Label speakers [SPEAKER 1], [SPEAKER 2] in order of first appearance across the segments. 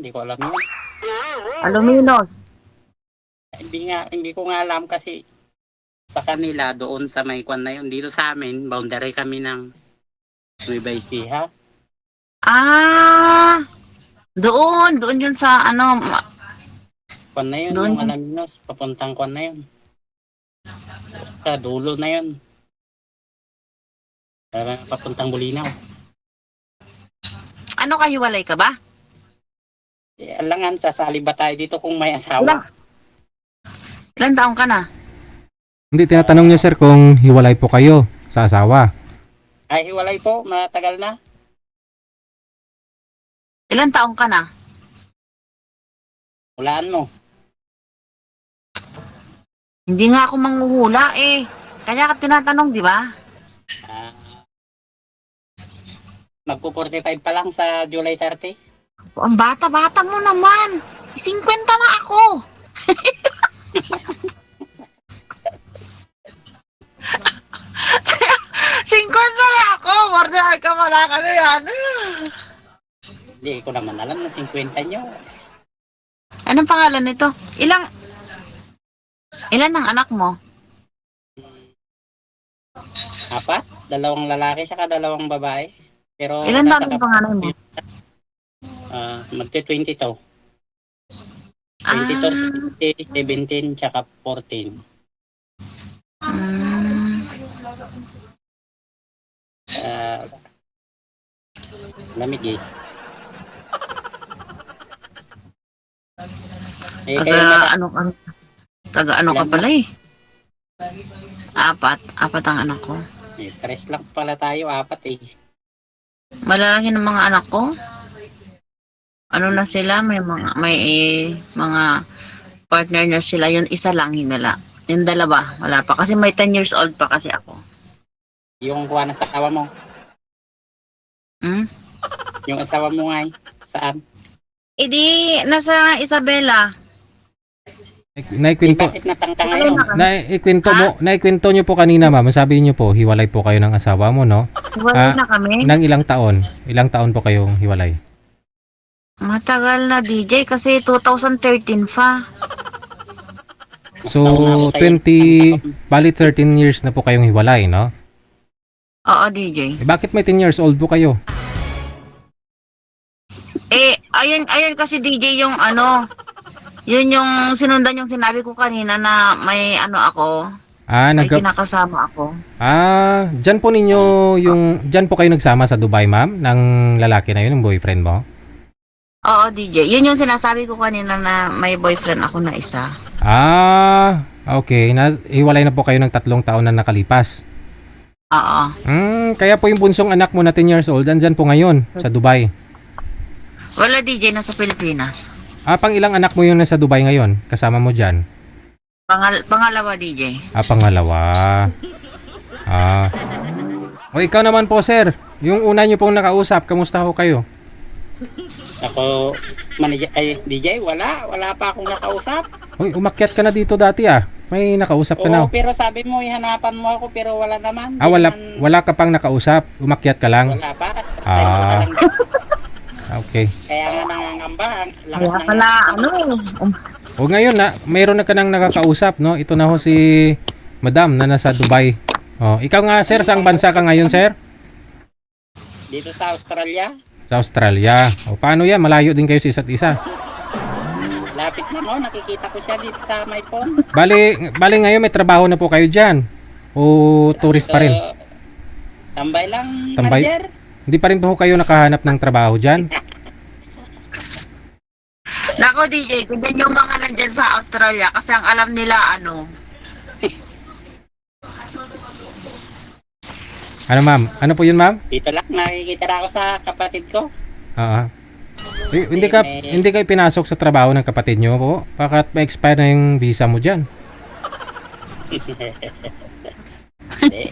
[SPEAKER 1] Hindi ko alam yun.
[SPEAKER 2] Aluminos.
[SPEAKER 1] Hindi ko nga alam kasi sa kanila doon sa may kwan na yun. Dito sa amin, boundary kami ng Nueva Ecija.
[SPEAKER 2] Ah, doon yun sa ano,
[SPEAKER 1] Kwan na yun,
[SPEAKER 2] doon
[SPEAKER 1] yung Alaminos. Papuntang kwan na yun. Sa dulo na yun. Papuntang Bulinaw.
[SPEAKER 2] ano kahiwalay ka ba?
[SPEAKER 1] Alangan, sasali ba tayo dito kung may asawa?
[SPEAKER 2] Ilan taong ka na?
[SPEAKER 3] Hindi, tinatanong niya sir kung hiwalay po kayo sa asawa.
[SPEAKER 1] Ay, hiwalay po. Matagal na.
[SPEAKER 2] Ilan taong ka na?
[SPEAKER 1] Hulaan mo.
[SPEAKER 2] Hindi nga ako manghuhula eh. Kaya ka tinatanong, di ba?
[SPEAKER 1] Magpo-45 pa lang sa July 30.
[SPEAKER 2] Ang bata-bata mo naman. 50 na ako. Singkwenta na ako. Wardahan ka pala ka na yan.
[SPEAKER 1] Hindi ko naman alam na 50 nyo.
[SPEAKER 2] Anong pangalan nito? Ilan ang anak mo?
[SPEAKER 1] 4, 2 lalaki saka 2 babae. Pero
[SPEAKER 2] Ilan taon ang pangalan mo?
[SPEAKER 1] magti-20 to. 22, 17, tsaka 14.
[SPEAKER 2] Mm,
[SPEAKER 1] Lamig eh. Kayo
[SPEAKER 2] taga ano ka pala eh. Apat ang anak ko.
[SPEAKER 1] tres lang pala tayo, 4 eh.
[SPEAKER 2] Malalaki ng mga anak ko. Ano na sila, may mga partner na sila. Yung isa lang hinala. Yung dalawa, wala pa. Kasi may 10 years old pa kasi ako.
[SPEAKER 1] Yung kuha na sa asawa mo.
[SPEAKER 2] Hmm?
[SPEAKER 1] Yung asawa mo nga saan?
[SPEAKER 2] Eh di, nasa Isabela.
[SPEAKER 3] Naikwento,
[SPEAKER 1] Bakit nasang ka ngayon?
[SPEAKER 3] naikwento nyo po kanina ma'am, sabi nyo po, hiwalay po kayo ng asawa mo, no?
[SPEAKER 2] Hiwalay na kami.
[SPEAKER 3] Nang ilang taon? Ilang taon po kayong hiwalay?
[SPEAKER 2] Matagal na DJ kasi 2013 pa.
[SPEAKER 3] So, 13 years na po kayong hiwalay, no?
[SPEAKER 2] Oo, DJ.
[SPEAKER 3] Bakit may 10 years old po kayo?
[SPEAKER 2] Ayun kasi DJ yung ano, yun yung sinundan yung sinabi ko kanina na may ano ako, may kinakasama ako.
[SPEAKER 3] Diyan po kayo nagsama sa Dubai, ma'am, ng lalaki na yun, ng boyfriend mo?
[SPEAKER 2] Oo, DJ. Yun yung sinasabi ko kanina na may boyfriend ako na isa.
[SPEAKER 3] Okay. Hiwalay na po kayo ng 3 taon na nakalipas.
[SPEAKER 2] Oo.
[SPEAKER 3] Kaya po yung bunsong anak mo na 10 years old, andyan po ngayon sa Dubai.
[SPEAKER 2] Wala DJ, nasa Pilipinas.
[SPEAKER 3] Pang ilang anak mo yung nasa Dubai ngayon? Kasama mo dyan?
[SPEAKER 2] Pangalawa DJ.
[SPEAKER 3] Pangalawa. O ikaw naman po, sir. Yung una nyo pong nakausap, kamusta ho kayo?
[SPEAKER 1] Ako, DJ, wala pa akong nakausap.
[SPEAKER 3] Uy, umakyat ka na dito dati May nakausap ka na.
[SPEAKER 1] Oo, pero sabi mo, ihanapan mo ako, pero wala naman.
[SPEAKER 3] Wala ka pang nakausap. Umakyat ka lang.
[SPEAKER 1] Wala pa. First time ko na lang.
[SPEAKER 3] Okay.
[SPEAKER 1] Kaya nga nangangamba.
[SPEAKER 2] Kaya pala,
[SPEAKER 3] O ngayon mayroon na ka nang nakakausap, no? Ito na ho si Madam na nasa Dubai. Ikaw nga, sir, saang bansa ka ngayon, sir?
[SPEAKER 1] Dito sa Australia.
[SPEAKER 3] Sa Australia. Paano yan? Malayo din kayo sa isa't isa.
[SPEAKER 1] Lapit lang nakikita ko siya dito sa my phone.
[SPEAKER 3] Bali ngayon may trabaho na po kayo dyan? O tourist pa rin?
[SPEAKER 1] Tambay lang,
[SPEAKER 3] Tambay?
[SPEAKER 1] manager.
[SPEAKER 3] Hindi pa rin po kayo nakahanap ng trabaho dyan?
[SPEAKER 2] Nako DJ, tignan yung mga nandyan sa Australia kasi ang alam nila
[SPEAKER 3] Ano ma'am? Ano po yun ma'am?
[SPEAKER 1] Dito lang, nakikita na ako sa kapatid ko.
[SPEAKER 3] Hindi kayo pinasok sa trabaho ng kapatid nyo po? Bakit ma-expire na yung visa mo dyan?
[SPEAKER 1] Hindi.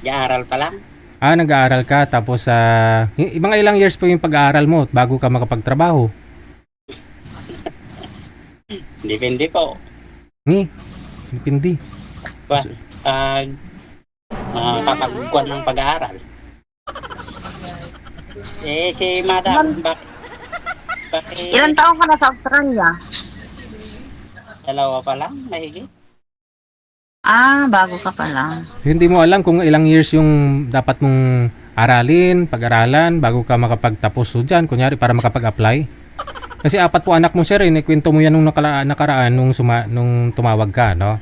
[SPEAKER 1] Nag-aaral pa lang.
[SPEAKER 3] Nag-aaral ka tapos mga ilang years po yung pag-aaral mo bago ka makapagtrabaho?
[SPEAKER 1] Depende po.
[SPEAKER 3] Depende.
[SPEAKER 1] Makakapagkuhan ng pag-aaral. Si Madam,
[SPEAKER 2] Ilang
[SPEAKER 1] Bakit
[SPEAKER 2] taon ka na sa Australia?
[SPEAKER 1] dalawa pa lang, mahigit?
[SPEAKER 2] Ah, bago ka pa lang.
[SPEAKER 3] Hindi mo alam kung ilang years yung dapat mong aralin, pag-aralan bago ka makapagtapos so dyan, kunyari para makapag-apply. Kasi 4 po anak mo sir, kwento mo yan nung nakaraan nung tumawag ka, no?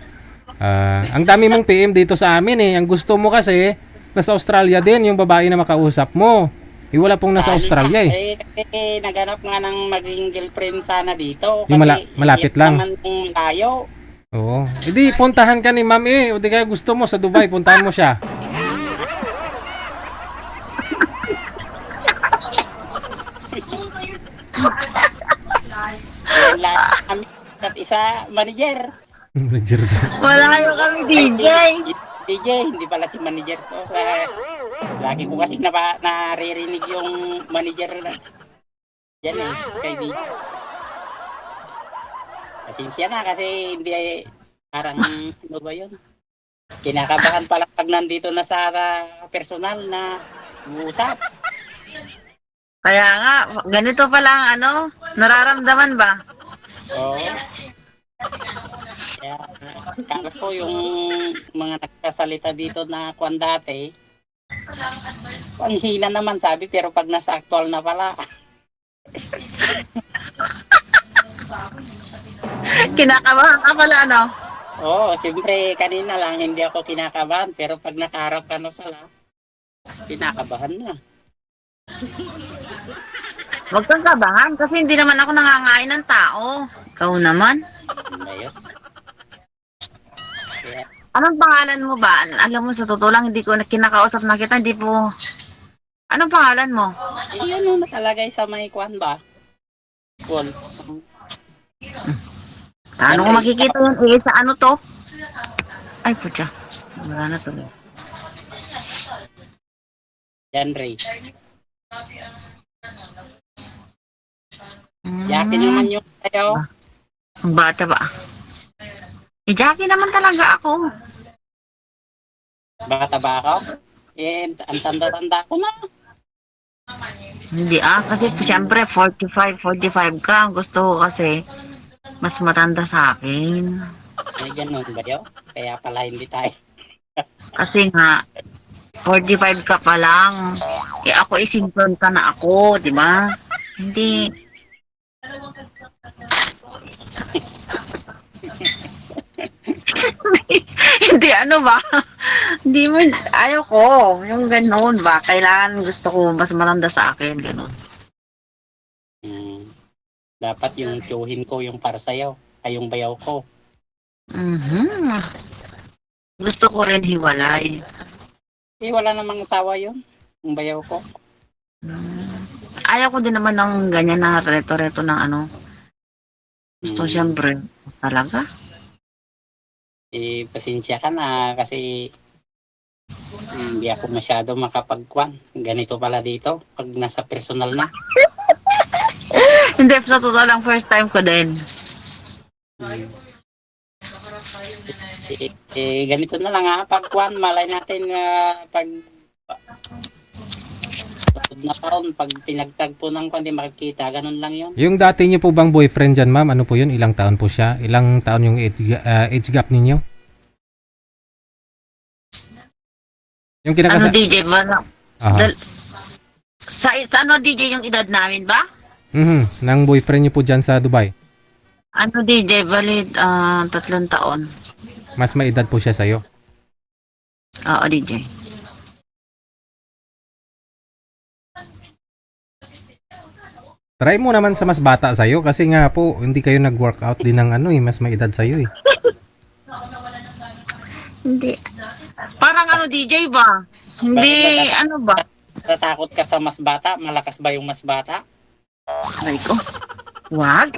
[SPEAKER 3] Ang dami mong PM dito sa amin eh. Ang gusto mo kasi nasa Australia din yung babae na makausap mo. Wala pong nasa Australia eh.
[SPEAKER 1] Kasi naghanap nga ng maging girlfriend sana dito.
[SPEAKER 3] Yung
[SPEAKER 1] Kasi
[SPEAKER 3] malapit
[SPEAKER 1] iyak
[SPEAKER 3] lang.
[SPEAKER 1] naman yung layo.
[SPEAKER 3] Oo. Hindi, puntahan ka ni ma'am eh. O di kaya gusto mo sa Dubai, puntahan mo siya.
[SPEAKER 1] Yan lang kami at isa, manager.
[SPEAKER 3] Manager daw.
[SPEAKER 2] Wala kayo kami, DJ.
[SPEAKER 1] DJ, hindi pala si manager. So, lagi ko kasi naririnig yung manager na yan eh, kay DJ. Pasensya na kasi hindi parang ano ba yun? Kinakabahan pala pag nandito na sa personal na uusap.
[SPEAKER 2] Kaya nga, ganito pala ang ano, nararamdaman ba?
[SPEAKER 1] Oo. Kaya kala ko yung mga nagkasalita dito na kwan dati, ang hina naman sabi pero pag nasa actual na pala,
[SPEAKER 2] Kinakabahan ka pala, no?
[SPEAKER 1] oo, siyempre kanina lang hindi ako kinakabahan pero pag nakaharap ka na pala, kinakabahan na.
[SPEAKER 2] Huwag kang kabahan kasi hindi naman ako nangangain ng tao. Ikaw naman.
[SPEAKER 1] Ano ba yun? Kaya,
[SPEAKER 2] Anong pangalan mo ba? Alam mo, sa totoo lang, hindi ko kinakausap na kita, hindi po. Anong pangalan mo?
[SPEAKER 1] yun yung nakalagay sa may kwan ba? Wall.
[SPEAKER 2] Paano ko makikita yun? Eh, sa ano to? Ay, putya. Wala na tuloy.
[SPEAKER 1] Yan, Ray.
[SPEAKER 2] Hmm,
[SPEAKER 1] Jackie naman yung tayo.
[SPEAKER 2] ang bata ba? Eh, Jackie naman talaga ako.
[SPEAKER 1] Bata ba ako? Eh, ang tanda-tanda ko na.
[SPEAKER 2] Hindi kasi siyempre 45 ka. Gusto ko kasi mas matanda sa akin.
[SPEAKER 1] May ganun ba yun? Kaya pala hindi tayo.
[SPEAKER 2] Kasi nga, 45 ka pa lang. Eh ako isington ka na ako, di ba? Hindi. Hindi ano ba? Hindi mo, ayaw ko. Yung ganun ba? Kailangan gusto ko mas matanda sa akin. Ganun.
[SPEAKER 1] Dapat yung tiyuhin ko yung para sa'yo. Ay yung bayaw ko.
[SPEAKER 2] Mhm. Gusto ko rin hiwalay.
[SPEAKER 1] Eh, wala namang asawa yun. Yung bayaw ko.
[SPEAKER 2] Ayaw ko din naman ng ganyan na reto-reto ng ano. Gusto siyempre. Talaga?
[SPEAKER 1] Eh, pasensya ka na kasi hindi ako masyado makapagkwan. Ganito pala dito pag nasa personal na.
[SPEAKER 2] Hindi, sa totoo lang, first time ko din.
[SPEAKER 1] Ganito na lang pagkwan. Malay natin pag na taon, pag pinagtagpo ng kwan, di makikita. Ganun lang yun.
[SPEAKER 3] Yung dati niyo po bang boyfriend dyan ma'am, ano po yun? Ilang taon po siya? Ilang taon yung age gap ninyo? Yung
[SPEAKER 2] Ano,
[SPEAKER 3] kinakasa...
[SPEAKER 2] DJ ba?
[SPEAKER 3] Aha.
[SPEAKER 2] Sa ano, DJ, yung edad namin ba?
[SPEAKER 3] Nang boyfriend niyo po dyan sa Dubai.
[SPEAKER 2] Ano, DJ, valid 3 taon.
[SPEAKER 3] Mas may edad po siya sa'yo.
[SPEAKER 2] Oo, DJ.
[SPEAKER 3] Try mo naman sa mas bata sa'yo kasi nga po, hindi kayo nag-workout din ng ano mas may edad sa'yo eh.
[SPEAKER 2] Hindi. Parang ano, DJ ba? Hindi, ano ba?
[SPEAKER 1] Natatakot ka sa mas bata? Malakas ba yung mas bata?
[SPEAKER 2] Aray ko. Wag.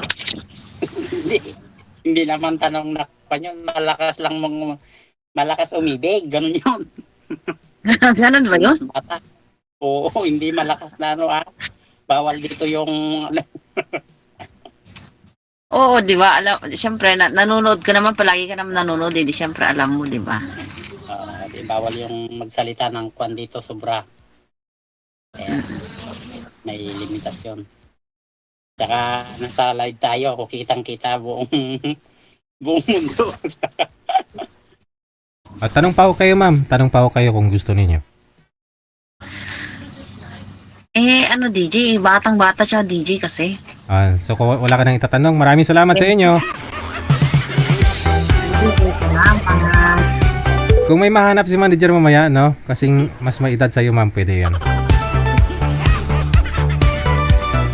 [SPEAKER 1] Hindi naman tanong na pa yun. Malakas umibig. Ganun yun.
[SPEAKER 2] Ganun ba yun?
[SPEAKER 1] Mas bata. Oo, hindi malakas na bawal dito yung
[SPEAKER 2] Oo, di ba? Alam, siyempre, nanonood ka naman, palagi ka naman nanonood, di siyempre alam mo, di ba?
[SPEAKER 1] kasi bawal yung magsalita ng kwan dito sobra. Kaya may limitasyon. Tsaka nasa live tayo, kitang-kita buong buong mundo.
[SPEAKER 3] At tanong pa ako kayo, ma'am. Tanong pa ako kayo kung gusto ninyo.
[SPEAKER 2] Ano DJ, batang-bata siya DJ kasi.
[SPEAKER 3] So kung wala ka nang itatanong, maraming salamat sa inyo.
[SPEAKER 2] DJ, salamat.
[SPEAKER 3] Kung may mahanap si manager mamaya, no? Kasing mas may edad sa'yo, ma'am, pwede yan.